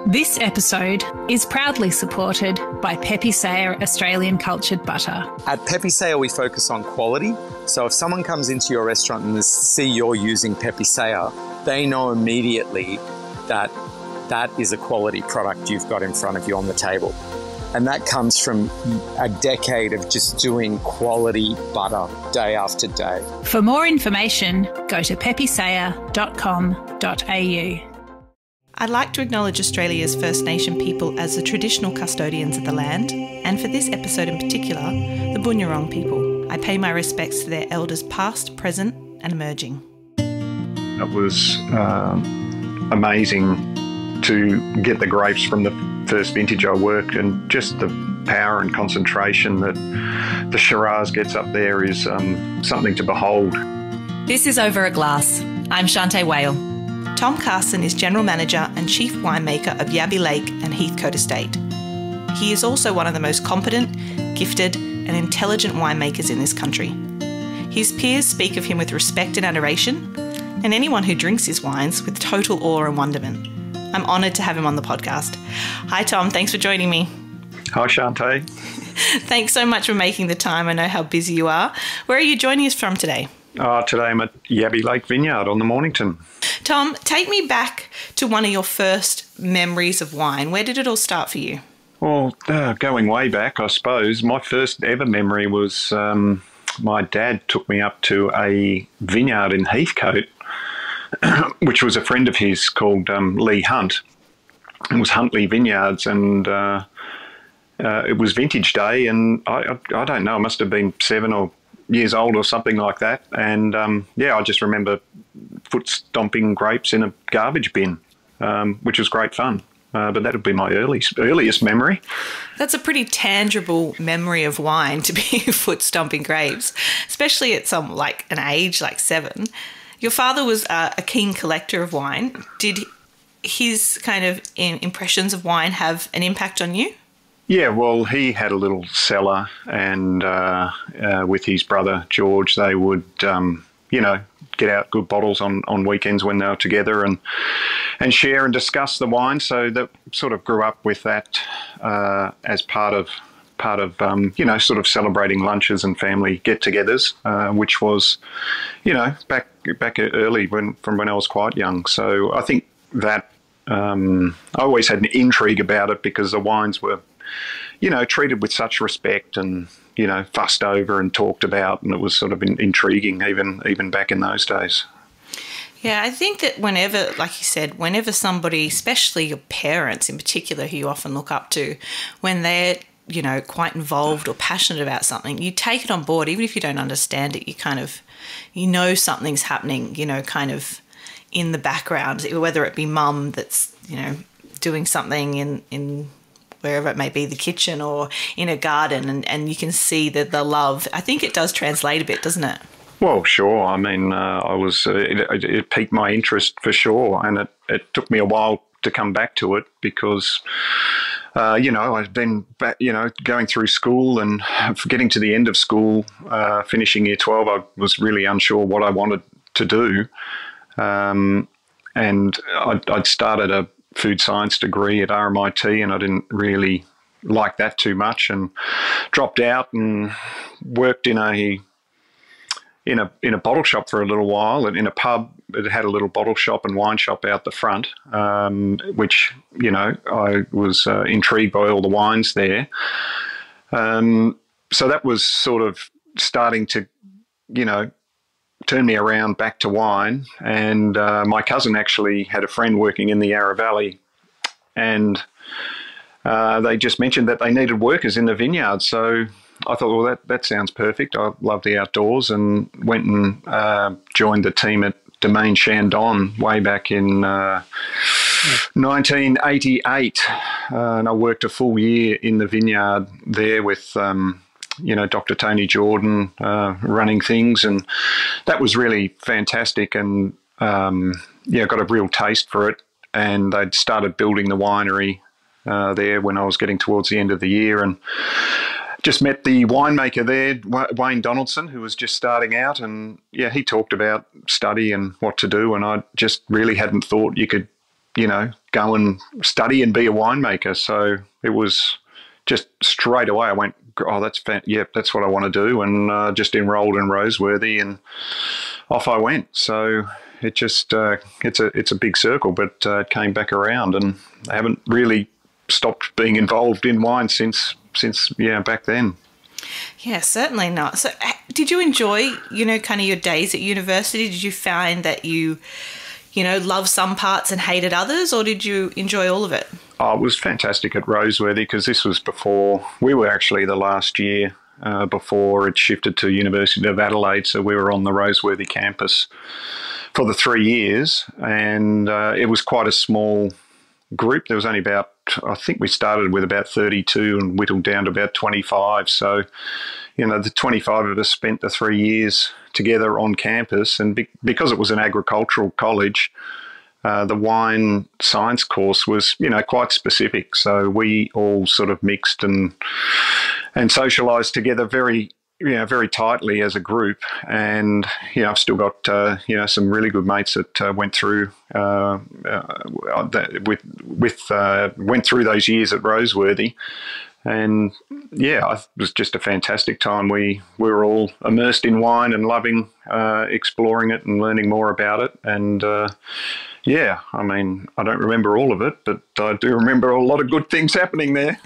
This episode is proudly supported by Pepe Sayer Australian Cultured Butter. At Pepe Sayer, we focus on quality. So if someone comes into your restaurant and they see you're using Pepe Sayer, they know immediately that that is a quality product you've got in front of you on the table. And that comes from a decade of just doing quality butter day after day. For more information, go to pepesayer.com.au. I'd like to acknowledge Australia's First Nation people as the traditional custodians of the land, and for this episode in particular, the Boonwurrung people. I pay my respects to their elders past, present and emerging. It was amazing to get the grapes from the first vintage I worked, and just the power and concentration that the Shiraz gets up there is something to behold. This is Over a Glass. I'm Shanteh, Wale. Tom Carson is General Manager and Chief Winemaker of Yabby Lake and Heathcote Estate. He is also one of the most competent, gifted and intelligent winemakers in this country. His peers speak of him with respect and adoration, and anyone who drinks his wines with total awe and wonderment. I'm honoured to have him on the podcast. Hi Tom, thanks for joining me. Hi Shanteh. Thanks so much for making the time. I know how busy you are. Where are you joining us from today? Today I'm at Yabby Lake Vineyard on the Mornington. Tom, take me back to one of your first memories of wine. Where did it all start for you? Well, going way back, I suppose, my first ever memory was my dad took me up to a vineyard in Heathcote, which was a friend of his called Lee Hunt. It was Huntley Vineyards, and it was vintage day, and I don't know, I must have been 7 or years old or something like that. And I just remember foot stomping grapes in a garbage bin, which was great fun. But that would be my earliest memory. That's a pretty tangible memory of wine, to be foot stomping grapes, especially at some an age like 7. Your father was a keen collector of wine. Did his kind of impressions of wine have an impact on you? Yeah, well, he had a little cellar, and with his brother George, they would, get out good bottles on weekends when they were together and share and discuss the wine. So that sort of grew up with that as part of sort of celebrating lunches and family get-togethers, which was, back early from when I was quite young. So I think that I always had an intrigue about it because the wines were, treated with such respect and, fussed over and talked about, and it was sort of intriguing even back in those days. Yeah, I think that whenever, like you said, whenever somebody, especially your parents in particular, who you often look up to, when they're, quite involved or passionate about something, you take it on board, even if you don't understand it, you something's happening, kind of in the background, whether it be mum that's, doing something in wherever it may be, the kitchen or in a garden, and you can see the love. I think it does translate a bit, doesn't it? Well, sure. I mean, it piqued my interest for sure, and it took me a while to come back to it because, I've been back, going through school and getting to the end of school, finishing year 12, I was really unsure what I wanted to do. And I'd started a food science degree at RMIT, and I didn't really like that too much, and dropped out and worked in a bottle shop for a little while, and in a pub. It had a little bottle shop and wine shop out the front, which I was intrigued by all the wines there. So that was sort of starting to turn me around back to wine. And my cousin actually had a friend working in the Yarra Valley, and they just mentioned that they needed workers in the vineyard. So I thought, well, that sounds perfect. I love the outdoors, and went and joined the team at Domaine Chandon way back in 1988. And I worked a full year in the vineyard there with Dr. Tony Jordan running things, and that was really fantastic. And got a real taste for it. And they'd started building the winery there when I was getting towards the end of the year, and just met the winemaker there, Wayne Donaldson, who was just starting out, and he talked about study and what to do, and I just really hadn't thought you could go and study and be a winemaker. So it was just straight away I went, oh, that's what I want to do, and just enrolled in Roseworthy, and off I went. So it just it's a big circle, but it came back around, and I haven't really stopped being involved in wine since back then. Yeah, certainly not. So did you enjoy, kind of your days at university? Did you find that you loved some parts and hated others, or did you enjoy all of it? Oh, it was fantastic at Roseworthy, because this was before, we were actually the last year before it shifted to University of Adelaide, so we were on the Roseworthy campus for the 3 years, and it was quite a small group. There was only about, I think we started with about 32 and whittled down to about 25. So, the 25 of us spent the 3 years together on campus. And because it was an agricultural college, the wine science course was, quite specific. So we all sort of mixed and socialised together very tightly as a group. And I've still got some really good mates that went through went through those years at Roseworthy. And it was just a fantastic time. We were all immersed in wine and loving exploring it and learning more about it. And I mean, I don't remember all of it, but I do remember a lot of good things happening there.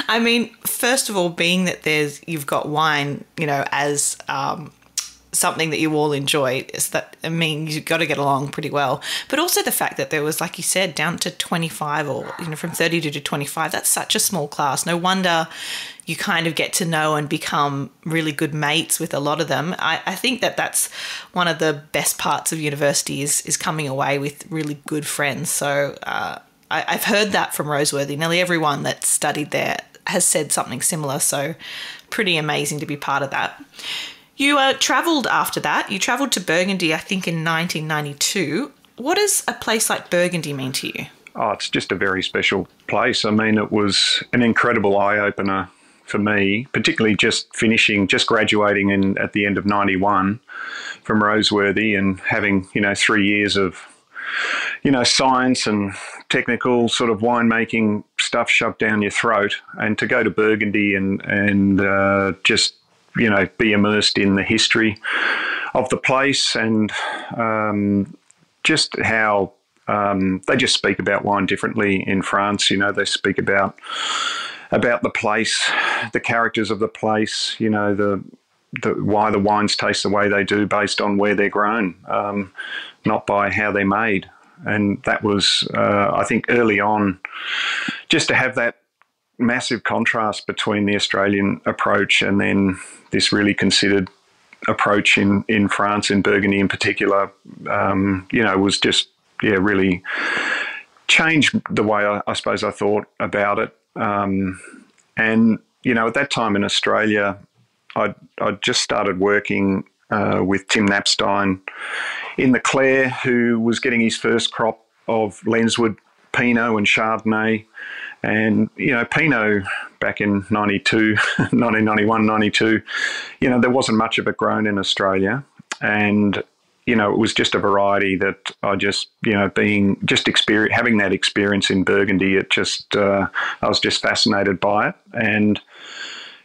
I mean, first of all, being that you've got wine, as something that you all enjoy, you've got to get along pretty well. But also the fact that there was, like you said, down to 25, or from 32 to 25. That's such a small class. No wonder you kind of get to know and become really good mates with a lot of them. I think that's one of the best parts of university is coming away with really good friends. So I've heard that from Roseworthy. Nearly everyone that studied there has said something similar, so pretty amazing to be part of that. You travelled after that. You travelled to Burgundy, I think, in 1992. What does a place like Burgundy mean to you? Oh, it's just a very special place. I mean, it was an incredible eye-opener for me, particularly just graduating at the end of 91 from Roseworthy and having, 3 years of science and technical sort of winemaking stuff shoved down your throat, and to go to Burgundy and just, be immersed in the history of the place, and just how they just speak about wine differently in France. They speak about the place, the characters of the place, why the wines taste the way they do based on where they're grown, not by how they're made. And that was, I think, early on, just to have that massive contrast between the Australian approach and then this really considered approach in France, in Burgundy in particular, was just, really changed the way I suppose I thought about it. And, at that time in Australia, I'd just started working with Tim Knapstein in the Clare, who was getting his first crop of Lenswood Pinot and Chardonnay. And, Pinot back in 1991, 92, there wasn't much of it grown in Australia. And, it was just a variety that I just, having that experience in Burgundy, I was just fascinated by it. And,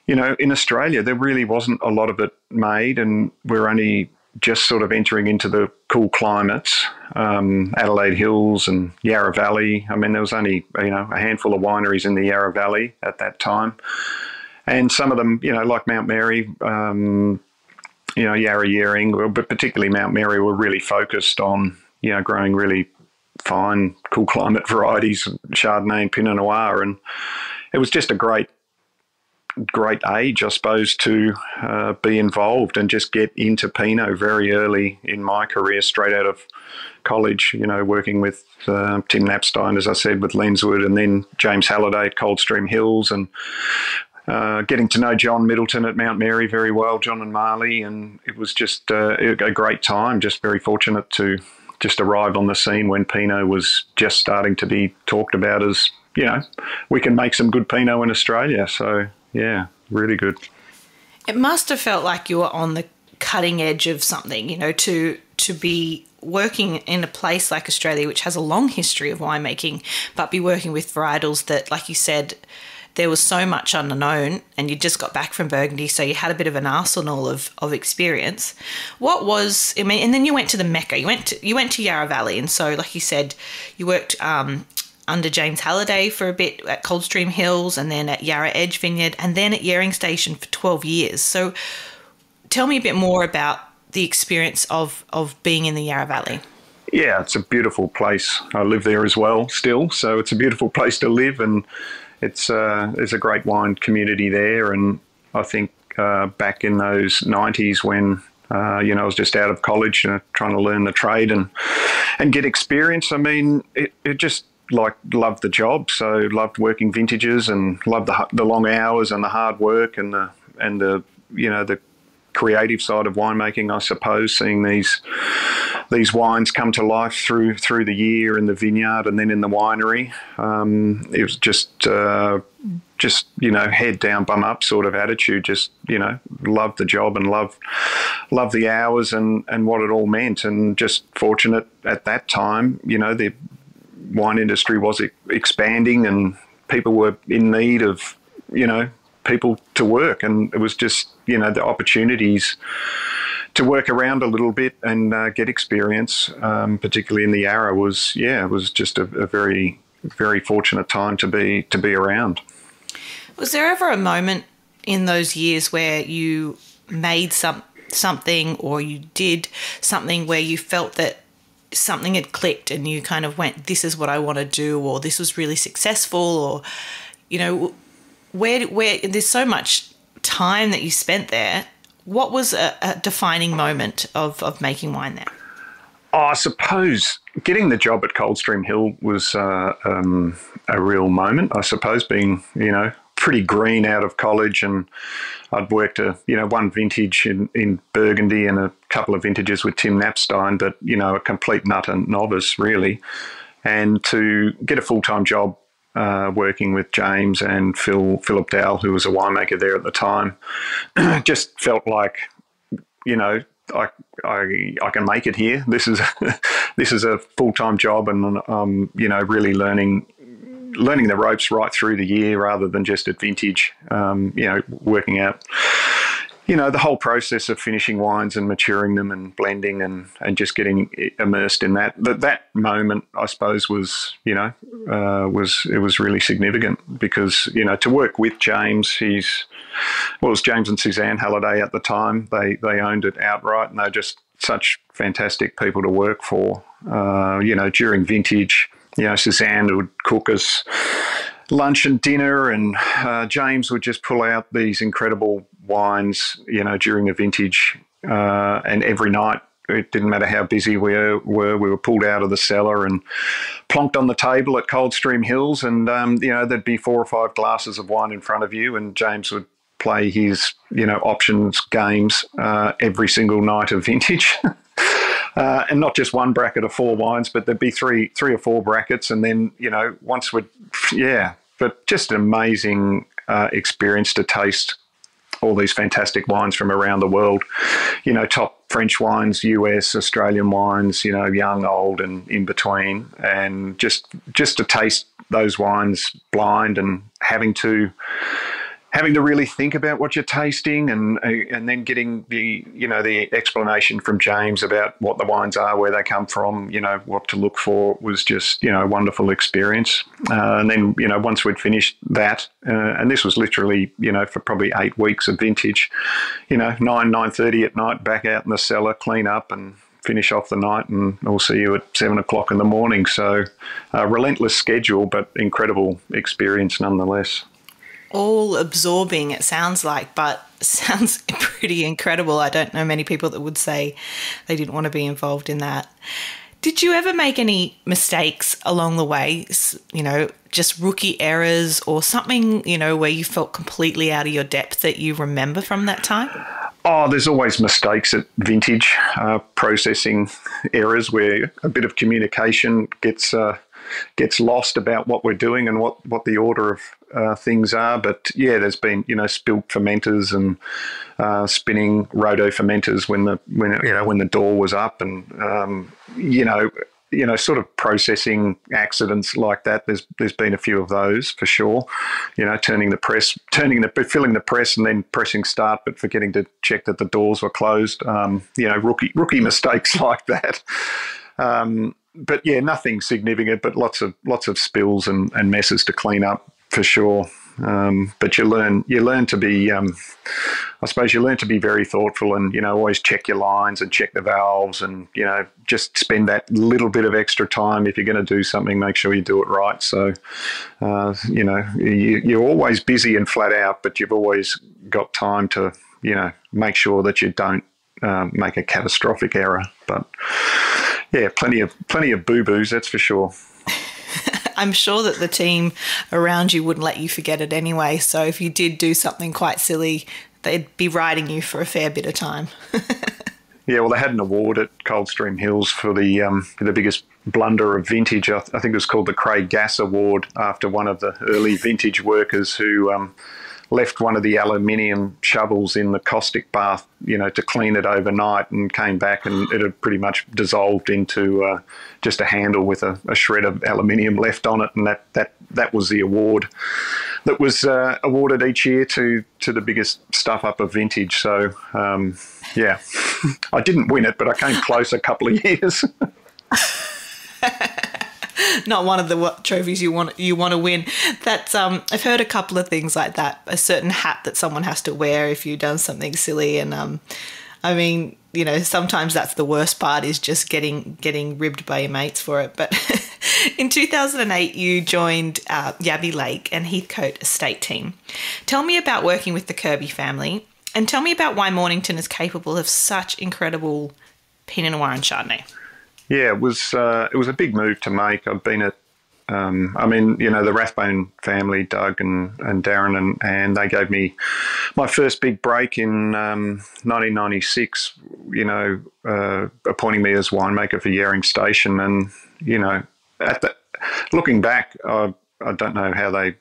in Australia, there really wasn't a lot of it made, and we're only just sort of entering into the cool climates, Adelaide Hills and Yarra Valley. I mean, there was only, a handful of wineries in the Yarra Valley at that time. And some of them, like Mount Mary, Yarra Yering, but particularly Mount Mary, were really focused on, growing really fine, cool climate varieties, Chardonnay and Pinot Noir. And it was just a great age, I suppose, to be involved and just get into Pinot very early in my career, straight out of college, working with Tim Knapstein, as I said, with Lenswood, and then James Halliday at Coldstream Hills, and getting to know John Middleton at Mount Mary very well, John and Marley, and it was just a great time, just very fortunate to just arrive on the scene when Pinot was just starting to be talked about as, we can make some good Pinot in Australia. So, yeah, really good. It must have felt like you were on the cutting edge of something, to be working in a place like Australia, which has a long history of winemaking, but be working with varietals that, like you said, there was so much unknown, and you just got back from Burgundy, so you had a bit of an arsenal of experience. What was, I mean, and then you went to the Mecca. You went to Yarra Valley, and so, like you said, you worked under James Halliday for a bit at Coldstream Hills, and then at Yarra Edge Vineyard, and then at Yering Station for 12 years. So tell me a bit more about the experience of being in the Yarra Valley. Yeah, it's a beautiful place. I live there as well still, so it's a beautiful place to live, and there's a great wine community there. And I think back in those 90s when I was just out of college trying to learn the trade and get experience, I mean, it just loved the job. So loved working vintages and loved the long hours and the hard work and the creative side of winemaking, I suppose, seeing these wines come to life through the year in the vineyard and then in the winery. It was just head down, bum up sort of attitude. Just loved the job and loved the hours and what it all meant. And just fortunate at that time, the wine industry was expanding and people were in need of people to work, and it was just the opportunities to work around a little bit and get experience, particularly in the Yarra, it was just a very, very fortunate time to be around. Was there ever a moment in those years where you made something or you did something where you felt that something had clicked and you kind of went, this is what I want to do, or this was really successful, or where there's so much time that you spent there? What was a defining moment of making wine there? Oh, I suppose getting the job at Coldstream Hill was a real moment. I suppose being, pretty green out of college, and I'd worked one vintage in Burgundy and a couple of vintages with Tim Knapstein, but, a complete nut and novice really. And to get a full-time job working with James and Philip Dowell, who was a winemaker there at the time, just felt like, I can make it here. This is a full-time job, and really learning the ropes right through the year rather than just at vintage. Working out the whole process of finishing wines and maturing them and blending and just getting immersed in that. That moment, I suppose, was really significant because, to work with James, it was James and Suzanne Halliday at the time. They owned it outright, and they're just such fantastic people to work for. During vintage, Suzanne would cook us lunch and dinner, and James would just pull out these incredible wines, during a vintage, and every night, it didn't matter how busy we were pulled out of the cellar and plonked on the table at Coldstream Hills, and there'd be 4 or 5 glasses of wine in front of you, and James would play his options games every single night of vintage. And not just one bracket of 4 wines, but there'd be three or 4 brackets. And then, but just an amazing experience to taste all these fantastic wines from around the world, top French wines, US, Australian wines, young, old, and in between. And just to taste those wines blind and having to really think about what you're tasting, and then getting the explanation from James about what the wines are, where they come from, what to look for, was just a wonderful experience. And then once we'd finished that, and this was literally for probably 8 weeks of vintage, 9:30 at night, back out in the cellar, clean up and finish off the night, and we'll see you at 7 o'clock in the morning. So a relentless schedule, but incredible experience nonetheless. All absorbing, it sounds like, but sounds pretty incredible. I don't know many people that would say they didn't want to be involved in that. Did you ever make any mistakes along the way, just rookie errors or something, where you felt completely out of your depth that you remember from that time? Oh, there's always mistakes at vintage, processing errors where a bit of communication gets gets lost about what we're doing and what the order of things are. But yeah, there's been, spilt fermenters and spinning roto fermenters when the door was up, and sort of processing accidents like that. There's been a few of those for sure. Filling the press and then pressing start, but forgetting to check that the doors were closed. Rookie mistakes like that. But yeah, nothing significant, but lots of spills and messes to clean up for sure. But you learn to be, I suppose you learn to be very thoughtful and, always check your lines and check the valves and, just spend that little bit of extra time. If you're going to do something, make sure you do it right. So, you're always busy and flat out, but you've always got time to, make sure that you don't make a catastrophic error. But yeah, plenty of boo-boos, that's for sure. I'm sure that the team around you wouldn't let you forget it anyway. So if you did do something quite silly, they'd be riding you for a fair bit of time. Yeah, well, they had an award at Coldstream Hills for the biggest blunder of vintage. I think it was called the Craig Gass Award, after one of the early vintage workers who left one of the aluminium shovels in the caustic bath, to clean it overnight, and came back and it had pretty much dissolved into just a handle with a shred of aluminium left on it. And that was the award that was awarded each year to the biggest stuff up of vintage. So, yeah, I didn't win it, but I came close a couple of years. Not one of the trophies you want to win. That's I've heard a couple of things like that. A certain hat that someone has to wear if you've done something silly, and sometimes that's the worst part, is just getting ribbed by your mates for it. But in 2008, you joined Yabby Lake and Heathcote estate team. Tell me about working with the Kirby family, and tell me about why Mornington is capable of such incredible Pinot Noir and Chardonnay. Yeah, it was a big move to make. I've been at, the Rathbone family, Doug and Darren and they gave me my first big break in 1996, appointing me as winemaker for Yering Station. And, looking back, I don't know how they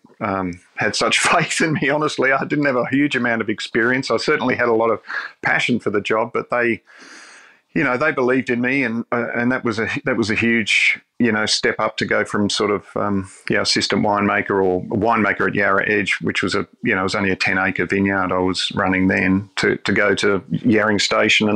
had such faith in me, honestly. I didn't have a huge amount of experience. I certainly had a lot of passion for the job, but they believed in me, and that was a huge, step up to go from sort of, assistant winemaker or winemaker at Yarra Edge, which was it was only a 10-acre vineyard I was running then, to go to Yering Station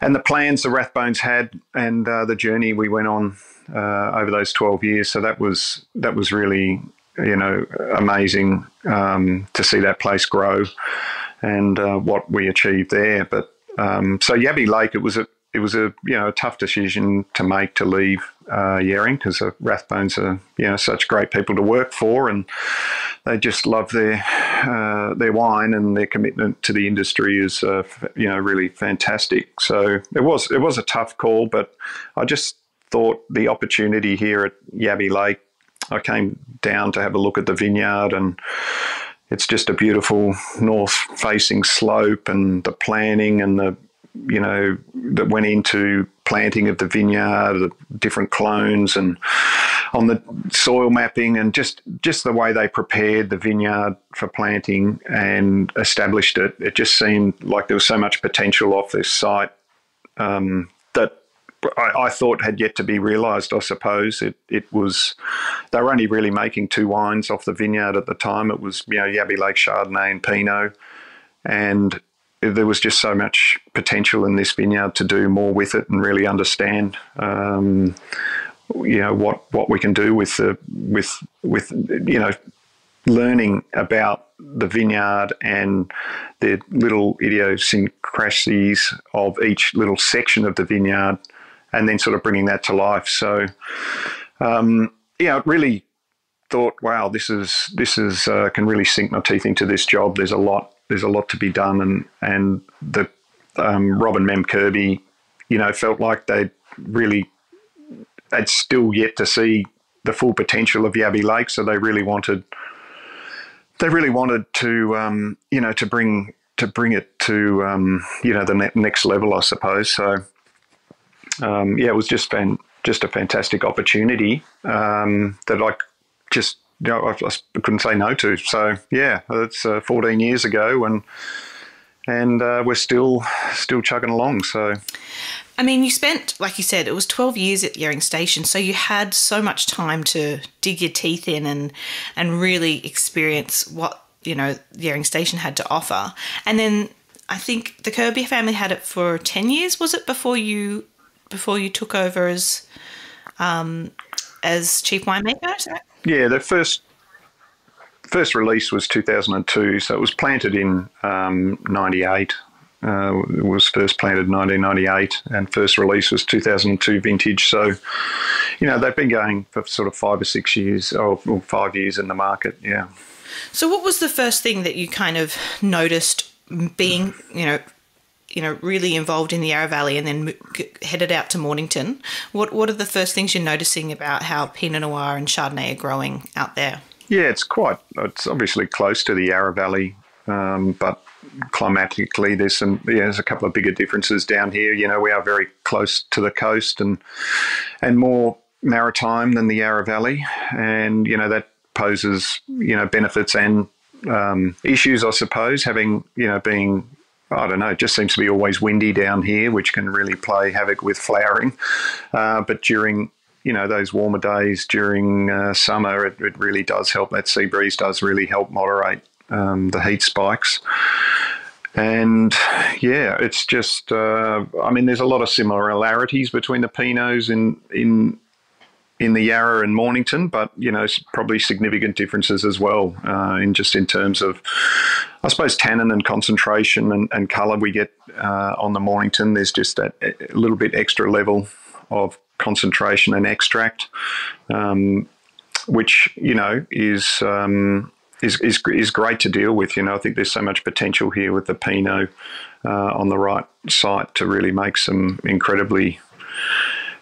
and the plans the Rathbones had, and the journey we went on over those 12 years. So that was really, amazing to see that place grow and what we achieved there. But so Yabby Lake, it was a tough decision to make, to leave Yering, because the Rathbones are such great people to work for, and they just love their wine, and their commitment to the industry is really fantastic. So it was a tough call, but I just thought the opportunity here at Yabby Lake, I came down to have a look at the vineyard, and it's just a beautiful north-facing slope, and the planning and that went into planting of the vineyard, the different clones, and on the soil mapping, and just the way they prepared the vineyard for planting and established it. It just seemed like there was so much potential off this site that I thought had yet to be realised, I suppose. It was, they were only really making two wines off the vineyard at the time. It was, Yabby Lake Chardonnay and Pinot. And there was just so much potential in this vineyard to do more with it and really understand, what we can do with learning about the vineyard and the little idiosyncrasies of each little section of the vineyard, and then sort of bringing that to life. So, it really thought, wow, this is can really sink my teeth into this job. There's a lot to be done, and the Rob and Mem Kirby, felt like they'd still yet to see the full potential of Yabby Lake. So they really wanted to to bring it to the next level, I suppose. So it was just just a fantastic opportunity that I just, I couldn't say no to. So yeah, it's 14 years ago, and we're still chugging along. So, I mean, you spent, like you said, it was 12 years at Yering Station, so you had so much time to dig your teeth in and really experience what, Yering Station had to offer. And then I think the Kirby family had it for 10 years, was it, before you took over as chief winemaker? Is that right? Yeah, the first release was 2002, so it was planted in 98. It was first planted in 1998, and first release was 2002 vintage. So, they've been going for sort of 5 or 6 years, or 5 years in the market, yeah. So what was the first thing that you kind of noticed being, really involved in the Yarra Valley and then headed out to Mornington? What are the first things you're noticing about how Pinot Noir and Chardonnay are growing out there? Yeah, it's obviously close to the Yarra Valley, but climatically there's a couple of bigger differences down here. We are very close to the coast and more maritime than the Yarra Valley, and that poses benefits and issues, I suppose, having being, I don't know, it just seems to be always windy down here, which can really play havoc with flowering. But during, those warmer days during summer, it really does help. That sea breeze does really help moderate the heat spikes. And yeah, it's just, there's a lot of similarities between the Pinots in the Yarra and Mornington, but, probably significant differences as well in terms of, I suppose, tannin and concentration and colour we get on the Mornington. There's just that a little bit extra level of concentration and extract, which, is great to deal with. I think there's so much potential here with the Pinot on the right site to really make some incredibly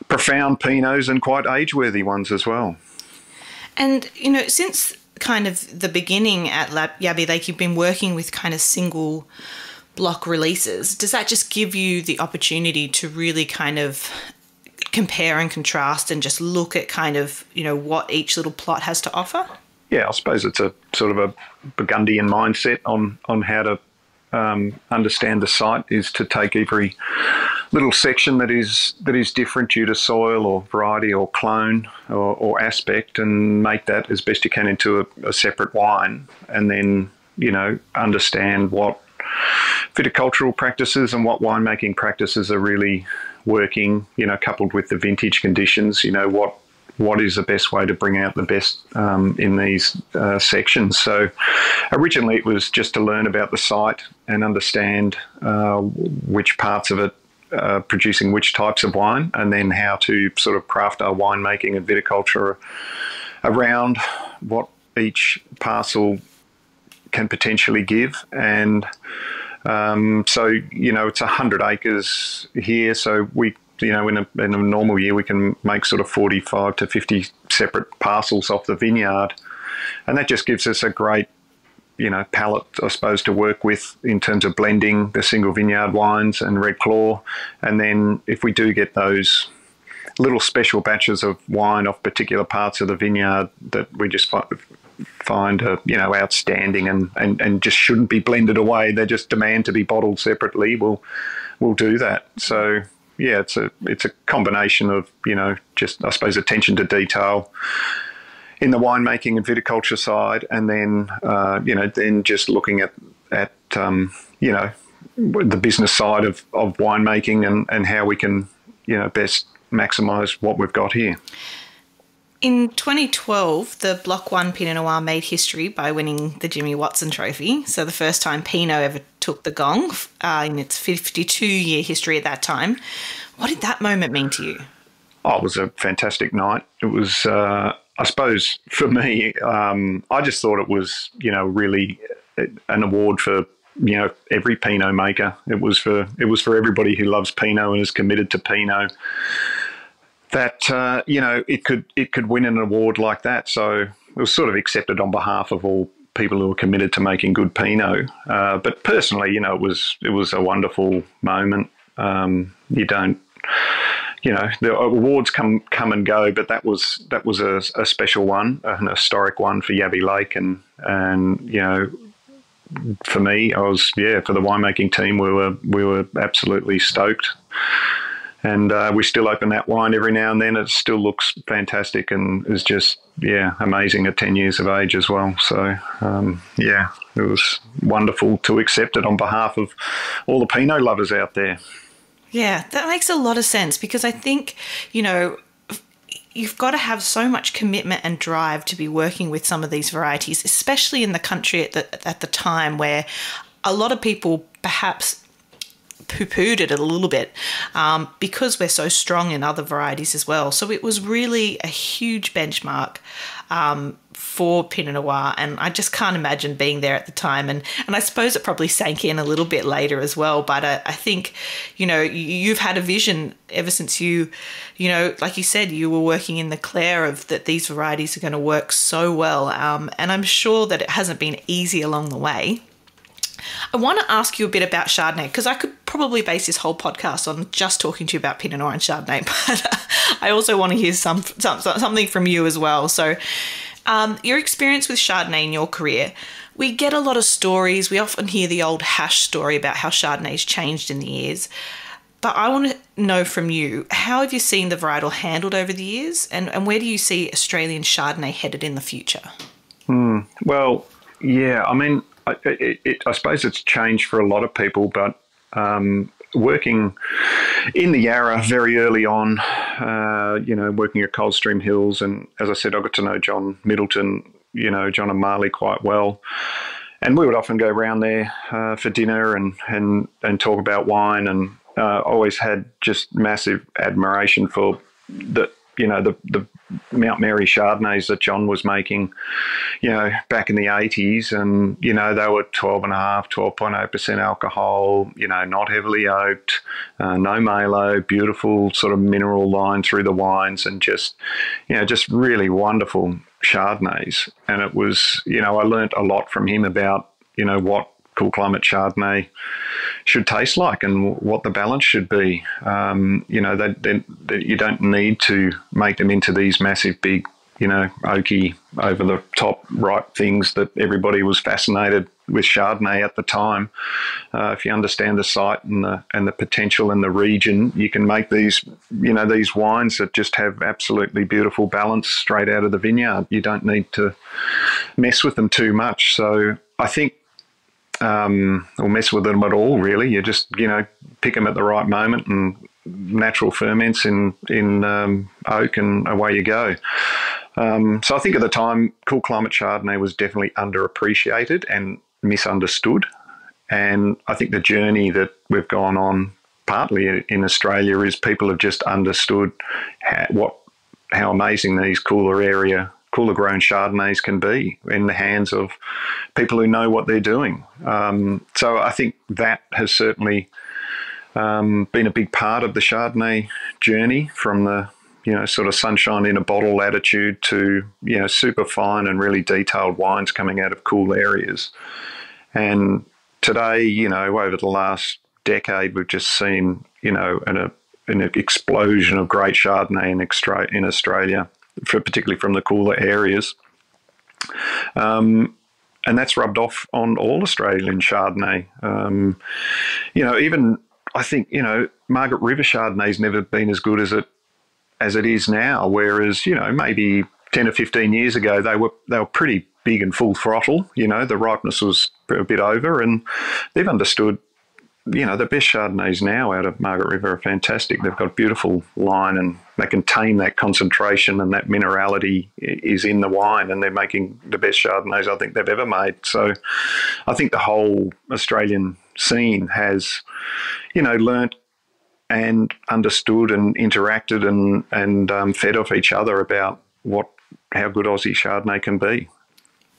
profound Pinots and quite age-worthy ones as well. And, since kind of the beginning at Yabby, like you've been working with kind of single block releases, does that just give you the opportunity to really kind of compare and contrast and just look at kind of, what each little plot has to offer? Yeah, I suppose it's a sort of a Burgundian mindset on how to understand the site, is to take every little section that is different due to soil or variety or clone or aspect, and make that as best you can into a separate wine, and then understand what viticultural practices and what winemaking practices are really working, coupled with the vintage conditions, what is the best way to bring out the best in these sections. So originally it was just to learn about the site and understand which parts of it producing which types of wine, and then how to sort of craft our winemaking and viticulture around what each parcel can potentially give. And so, it's 100 acres here. So we, in a normal year, we can make sort of 45 to 50 separate parcels off the vineyard. And that just gives us a great, palette, I suppose, to work with in terms of blending the single vineyard wines and Red Claw. And then if we do get those little special batches of wine off particular parts of the vineyard that we just find outstanding and just shouldn't be blended away, they just demand to be bottled separately, we'll do that. So yeah, it's a combination of, just, I suppose, attention to detail in the winemaking and viticulture side, and then, then just looking at the business side of winemaking and how we can, best maximise what we've got here. In 2012, the Block 1 Pinot Noir made history by winning the Jimmy Watson Trophy. So the first time Pinot ever took the gong in its 52-year history at that time. What did that moment mean to you? Oh, it was a fantastic night. It was, I suppose, for me, I just thought it was, really an award for, every Pinot maker. It was for everybody who loves Pinot and is committed to Pinot. That it could win an award like that. So it was sort of accepted on behalf of all people who are committed to making good Pinot. But personally, it was a wonderful moment. You don't the awards come and go, but that was a special one, an historic one for Yabby Lake, and for me, I was for the winemaking team, we were absolutely stoked. And we still open that wine every now and then. It still looks fantastic and is just, amazing at 10 years of age as well. So, it was wonderful to accept it on behalf of all the Pinot lovers out there. Yeah, that makes a lot of sense, because I think, you've got to have so much commitment and drive to be working with some of these varieties, especially in the country at the time where a lot of people perhaps poo-pooed it a little bit because we're so strong in other varieties as well. So it was really a huge benchmark for Pinot Noir, and I just can't imagine being there at the time. And I suppose it probably sank in a little bit later as well. But I think, you've had a vision ever since like you said, you were working in the Clare of that these varieties are going to work so well. And I'm sure that it hasn't been easy along the way. I want to ask you a bit about Chardonnay, because I could probably base this whole podcast on just talking to you about Pinot Noir and Chardonnay, but I also want to hear something from you as well. So your experience with Chardonnay in your career, we get a lot of stories. We often hear the old hash story about how Chardonnay's changed in the years. But I want to know from you, how have you seen the varietal handled over the years, and where do you see Australian Chardonnay headed in the future? Well, I mean, I suppose it's changed for a lot of people, but working in the Yarra very early on, working at Coldstream Hills, and as I said, I got to know John Middleton, John and Marley quite well, and we would often go around there for dinner and talk about wine, and always had just massive admiration for the Mount Mary Chardonnays that John was making, back in the 80s. And, they were 12.8% alcohol, not heavily oaked, no malo, beautiful sort of mineral line through the wines, and just really wonderful Chardonnays. And it was, I learnt a lot from him about, what cool climate Chardonnay should taste like and what the balance should be. You don't need to make them into these massive, big, oaky, over the top ripe things that everybody was fascinated with Chardonnay at the time. If you understand the site and the potential in the region, you can make these, these wines that just have absolutely beautiful balance straight out of the vineyard. You don't need to mess with them too much. So I think, or mess with them at all, really. You just, pick them at the right moment and natural ferments in oak, and away you go. So I think at the time, cool climate Chardonnay was definitely underappreciated and misunderstood. And I think the journey that we've gone on, partly in Australia, is people have just understood how amazing these cooler grown Chardonnays can be in the hands of people who know what they're doing. So I think that has certainly been a big part of the Chardonnay journey, from the sort of sunshine in a bottle attitude to super fine and really detailed wines coming out of cool areas. And today, over the last decade, we've just seen an explosion of great Chardonnay in Australia, particularly from the cooler areas. And that's rubbed off on all Australian Chardonnay. Even I think, Margaret River Chardonnay's never been as good as it is now, whereas, maybe 10 or 15 years ago, they were pretty big and full throttle. The ripeness was a bit over, and they've understood, the best Chardonnays now out of Margaret River are fantastic. They've got beautiful line, and they contain that concentration, and that minerality is in the wine, and they're making the best Chardonnays I think they've ever made. So I think the whole Australian scene has, learnt and understood and interacted and fed off each other about how good Aussie Chardonnay can be.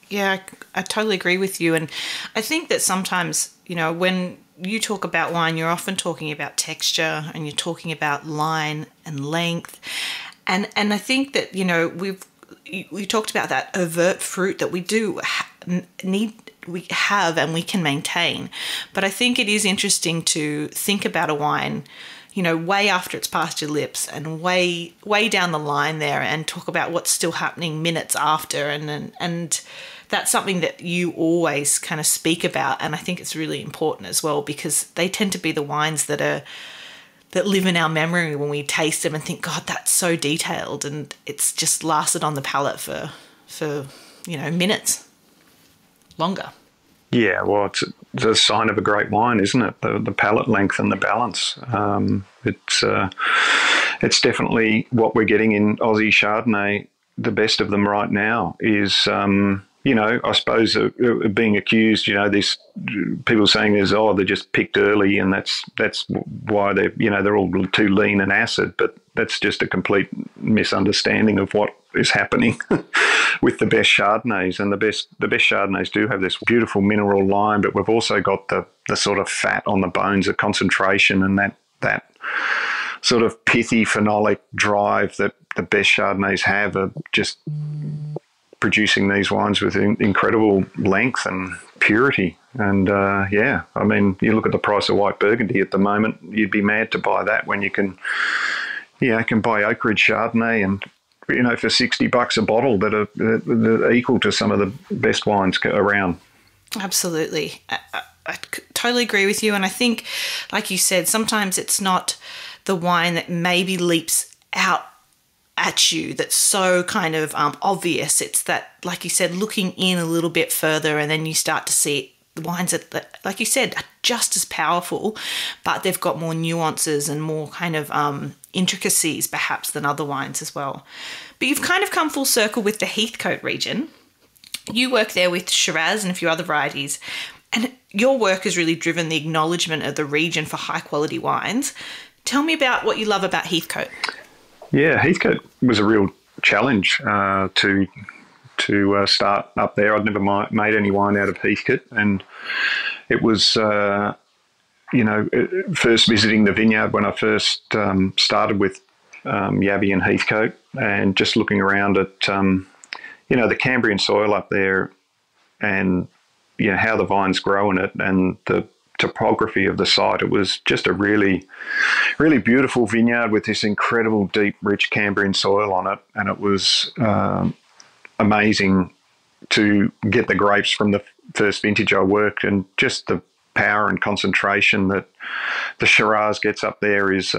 Yeah, I totally agree with you. And I think that sometimes, when you talk about wine, you're often talking about texture, and you're talking about line and length. And I think that, we talked about that overt fruit that we do we have and we can maintain. But I think it is interesting to think about a wine, way after it's past your lips and way down the line there, and talk about what's still happening minutes after. And that's something that you always kind of speak about. And I think it's really important as well, because they tend to be the wines that live in our memory when we taste them and think, God, that's so detailed. And it's just lasted on the palate for minutes longer. Yeah, well, it's a sign of a great wine, isn't it? The palate length and the balance. It's definitely what we're getting in Aussie Chardonnay. The best of them right now is, I suppose being accused, these people saying they're just picked early, and that's why they're all too lean and acid. But that's just a complete misunderstanding of what is happening with the best Chardonnays. And the best Chardonnays do have this beautiful mineral line, but we've also got the sort of fat on the bones, the concentration, and that sort of pithy phenolic drive that the best Chardonnays have are just producing these wines with incredible length and purity. And you look at the price of white Burgundy at the moment, you'd be mad to buy that when you can buy Oak Ridge Chardonnay and for $60 a bottle that are equal to some of the best wines around. Absolutely. I totally agree with you. And I think, like you said, sometimes it's not the wine that maybe leaps out at you that's so kind of obvious. It's that, like you said, looking in a little bit further, and then you start to see the wines that, like you said, are just as powerful, but they've got more nuances and more kind of intricacies perhaps than other wines as well. But you've kind of come full circle with the Heathcote region. You work there with Shiraz and a few other varieties, and your work has really driven the acknowledgement of the region for high quality wines. Tell me about what you love about Heathcote. Yeah, Heathcote was a real challenge to start up there. I'd never made any wine out of Heathcote, and it was, first visiting the vineyard when I first started with Yabby and Heathcote, and just looking around at, the Cambrian soil up there, and how the vines grow in it, and the topography of the site. It was just a really, really beautiful vineyard with this incredible deep, rich Cambrian soil on it, and it was amazing to get the grapes from the first vintage I worked, and just the power and concentration that the Shiraz gets up there is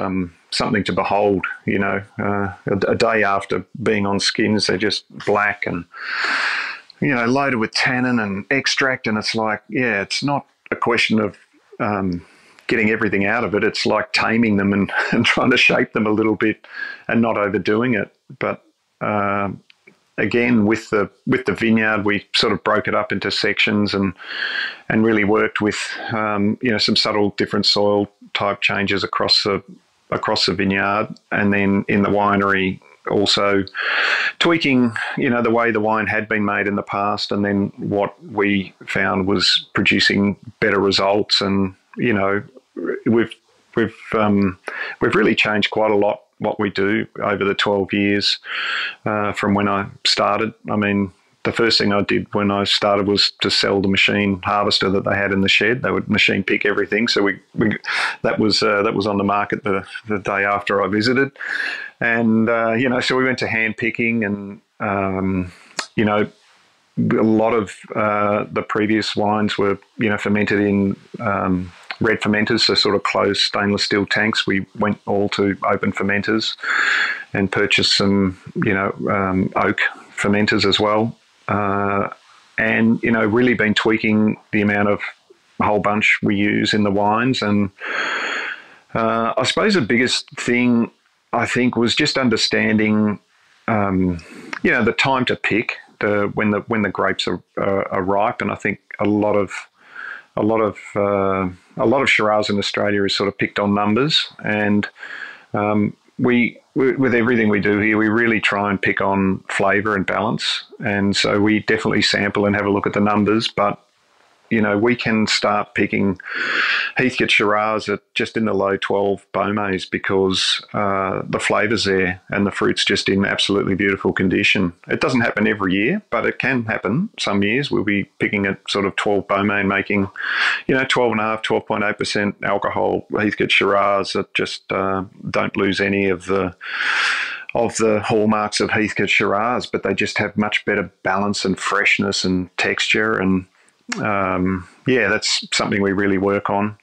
something to behold. A day after being on skins, they're just black and loaded with tannin and extract, and it's like, it's not a question of getting everything out of it. It's like taming them and trying to shape them a little bit and not overdoing it. But again, with the vineyard, we sort of broke it up into sections and really worked with some subtle different soil type changes across the vineyard, and then in the winery also tweaking the way the wine had been made in the past, and then what we found was producing better results. And we've really changed quite a lot what we do over the 12 years from when I started. I mean, the first thing I did when I started was to sell the machine harvester that they had in the shed. They would machine pick everything. So that was on the market the day after I visited. And, so we went to hand picking, and, a lot of the previous wines were, fermented in red fermenters, so sort of closed stainless steel tanks. We went all to open fermenters and purchased some, oak fermenters as well. And, really been tweaking the amount of whole bunch we use in the wines. And I suppose the biggest thing, I think, was just understanding, the time to pick when the grapes are ripe. And I think a lot of Shiraz in Australia is sort of picked on numbers, and with everything we do here, we really try and pick on flavour and balance. And so we definitely sample and have a look at the numbers, but we can start picking Heathcote Shiraz at just in the low 12 Beaumets because the flavour's there and the fruit's just in absolutely beautiful condition. It doesn't happen every year, but it can happen. Some years we'll be picking at sort of 12 Beaumet and making, 12.5%, 12.8% alcohol Heathcote Shiraz that just don't lose any of the hallmarks of Heathcote Shiraz, but they just have much better balance and freshness and texture. And that's something we really work on.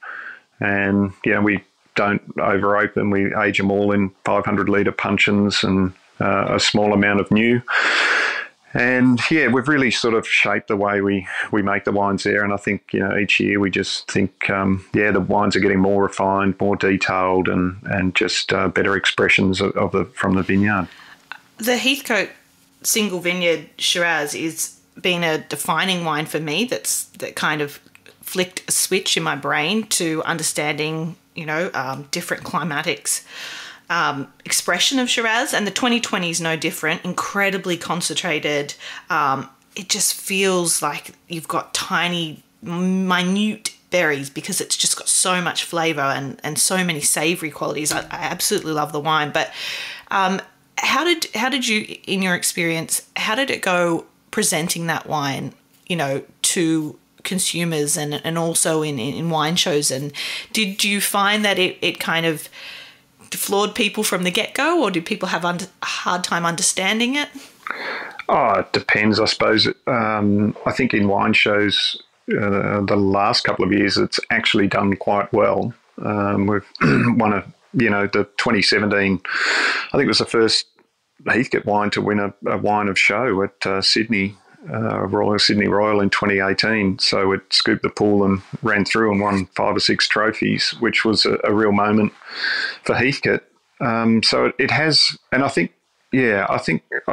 And we don't over open. We age them all in 500 litre puncheons and a small amount of new. And we've really sort of shaped the way we make the wines there. And I think, each year we just think, the wines are getting more refined, more detailed, and just better expressions from the vineyard. The Heathcote single vineyard Shiraz is been a defining wine for me. That kind of flicked a switch in my brain to understanding, different climatics. Expression of Shiraz, and the 2020 is no different. Incredibly concentrated. It just feels like you've got tiny, minute berries because it's just got so much flavour and so many savoury qualities. I absolutely love the wine. But how did you, in your experience, how did it go presenting that wine, to consumers and also in wine shows? And did you find that it kind of floored people from the get-go, or did people have a hard time understanding it? Oh, it depends, I suppose. I think in wine shows the last couple of years, it's actually done quite well. We've won the 2017, I think it was the first Heathcote wine to win a wine of show at Sydney Royal in 2018. So it scooped the pool and ran through and won 5 or 6 trophies, which was a real moment for Heathcote. So it has, and I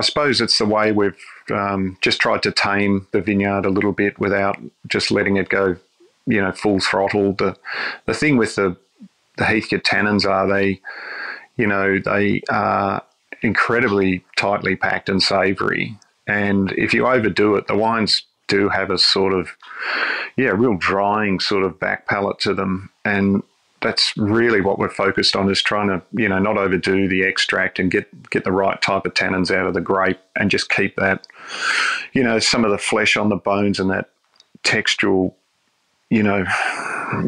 suppose it's the way we've just tried to tame the vineyard a little bit without just letting it go, full throttle. The thing with the Heathcote tannins are they are incredibly tightly packed and savoury. And if you overdo it, the wines do have a sort of, real drying sort of back palate to them. And that's really what we're focused on, is trying to, not overdo the extract and get the right type of tannins out of the grape and just keep that, some of the flesh on the bones and that textural,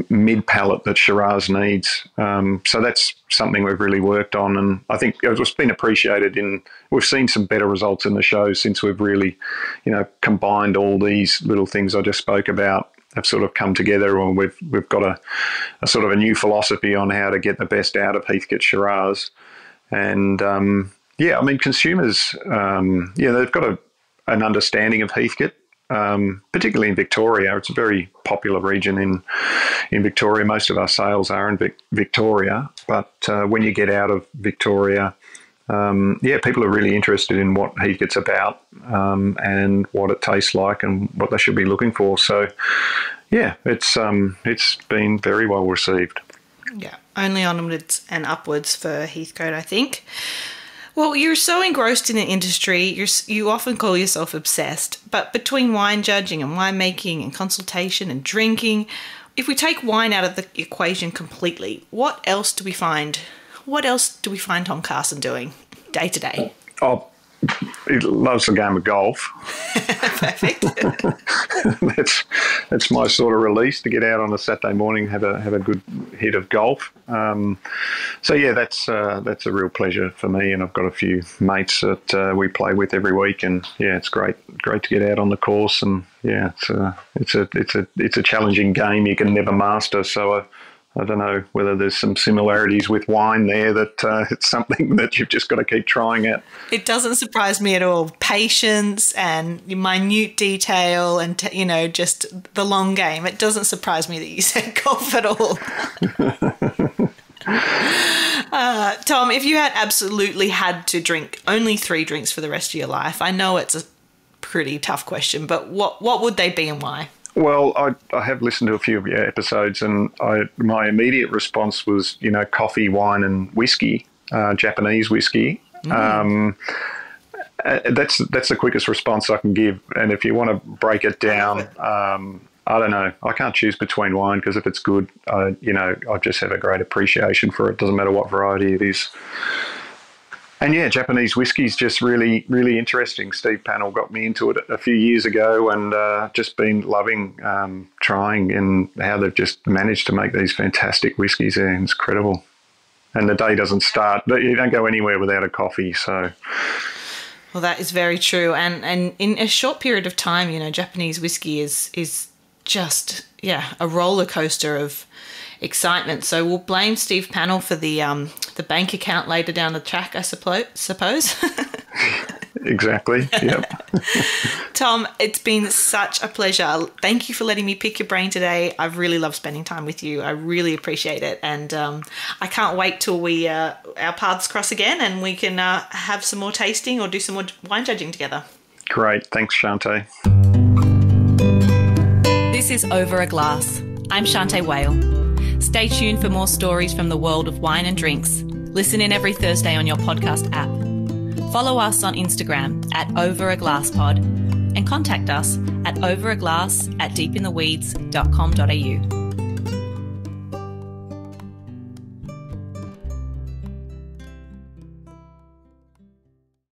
mid-palate that Shiraz needs. So that's something we've really worked on, and I think it's been appreciated. We've seen some better results in the show since we've really, combined all these little things I just spoke about have sort of come together, and we've got a sort of a new philosophy on how to get the best out of Heathcote Shiraz. And consumers, they've got an understanding of Heathcote. Particularly in Victoria. It's a very popular region in Victoria. Most of our sales are in Victoria, but when you get out of Victoria, people are really interested in what Heathcote's about, and what it tastes like and what they should be looking for. So, it's been very well received. Yeah, only onwards and upwards for Heathcote, I think. Well, you're so engrossed in the industry, you often call yourself obsessed, but between wine judging and winemaking and consultation and drinking, if we take wine out of the equation completely, what else do we find Tom Carson doing day to day? Oh, he loves the game of golf. Perfect. That's my sort of release, to get out on a Saturday morning, have a good hit of golf. That's a real pleasure for me, and I've got a few mates that we play with every week, and it's great to get out on the course, and it's a challenging game you can never master. So I don't know whether there's some similarities with wine there, that it's something that you've just got to keep trying at. It doesn't surprise me at all. Patience and minute detail and, just the long game. It doesn't surprise me that you said golf at all. Tom, if you had absolutely had to drink only 3 drinks for the rest of your life, I know it's a pretty tough question, but what would they be and why? Well, I have listened to a few of your episodes, and my immediate response was, coffee, wine, and whiskey, Japanese whiskey. That's the quickest response I can give. And if you want to break it down, I don't know. I can't choose between wine because if it's good, I just have a great appreciation for it. Doesn't matter what variety it is. And yeah, Japanese whiskey's just really, really interesting. Steve Pannell got me into it a few years ago, and just been loving trying and how they've just managed to make these fantastic whiskies there. It's incredible. And the day doesn't start. You don't go anywhere without a coffee, so... Well, that is very true. And in a short period of time, Japanese whiskey is just, a roller coaster of excitement. So we'll blame Steve Pannell for the bank account later down the track, I suppose. Exactly. Yep. Tom, it's been such a pleasure. Thank you for letting me pick your brain today. I've really loved spending time with you. I really appreciate it. And I can't wait till our paths cross again and we can have some more tasting or do some more wine judging together. Great. Thanks, Shanteh. This is Over a Glass. I'm Shanteh Wale. Stay tuned for more stories from the world of wine and drinks. Listen in every Thursday on your podcast app. Follow us on Instagram @overaglasspod and contact us at overaglass@deepintheweeds.com.au.